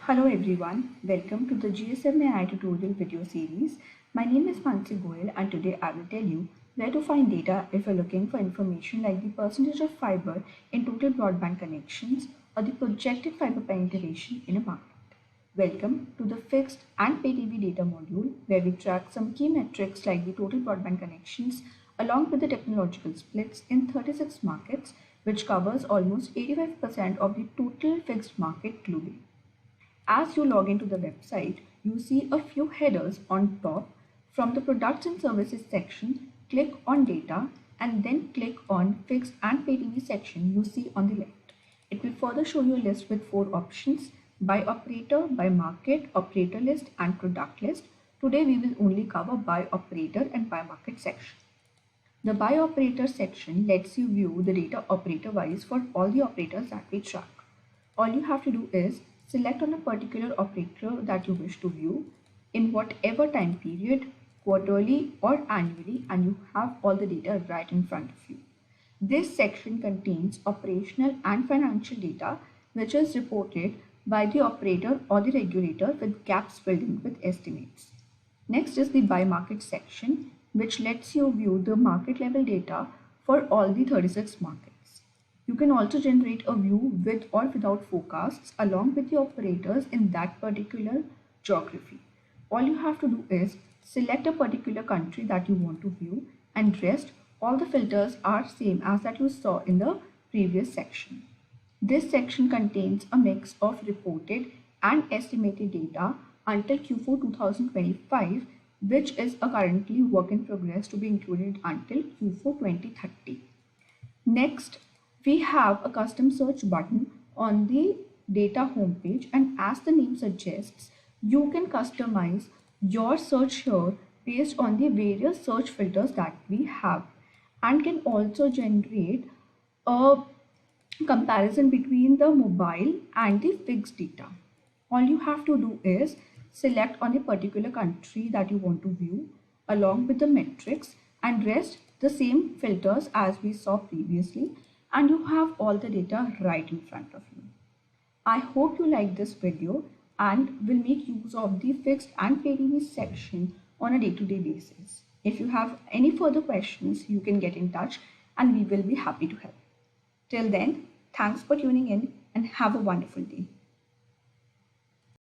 Hello everyone, welcome to the GSMAI tutorial video series. My name is Mansi Goel and today I will tell you where to find data if you're looking for information like the percentage of fiber in total broadband connections or the projected fiber penetration in a market. Welcome to the fixed and pay TV data module where we track some key metrics like the total broadband connections along with the technological splits in 36 markets, which covers almost 85% of the total fixed market globally. As you log into the website, you see a few headers on top. From the products and services section, click on data and then click on fixed and pay TV section you see on the left. It will further show you a list with 4 options: by operator, by market, operator list and product list. Today we will only cover by operator and by market section. The by operator section lets you view the data operator wise for all the operators that we track. All you have to do is select on a particular operator that you wish to view in whatever time period, quarterly or annually, and you have all the data right in front of you. This section contains operational and financial data which is reported by the operator or the regulator with gaps filled in with estimates. Next is the by market section, which lets you view the market level data for all the 36 markets. You can also generate a view with or without forecasts along with the operators in that particular geography. All you have to do is select a particular country that you want to view, and rest all the filters are same as that you saw in the previous section. This section contains a mix of reported and estimated data until Q4 2025, which is a currently work in progress to be included until Q4 2030. Next, we have a custom search button on the data homepage, and as the name suggests, you can customize your search here based on the various search filters that we have, and can also generate a comparison between the mobile and the fixed data. All you have to do is select on a particular country that you want to view along with the metrics, and rest the same filters as we saw previously, and you have all the data right in front of you. I hope you like this video and will make use of the fixed and pay TV section on a day-to-day basis. If you have any further questions, you can get in touch and we will be happy to help. Till then, thanks for tuning in and have a wonderful day.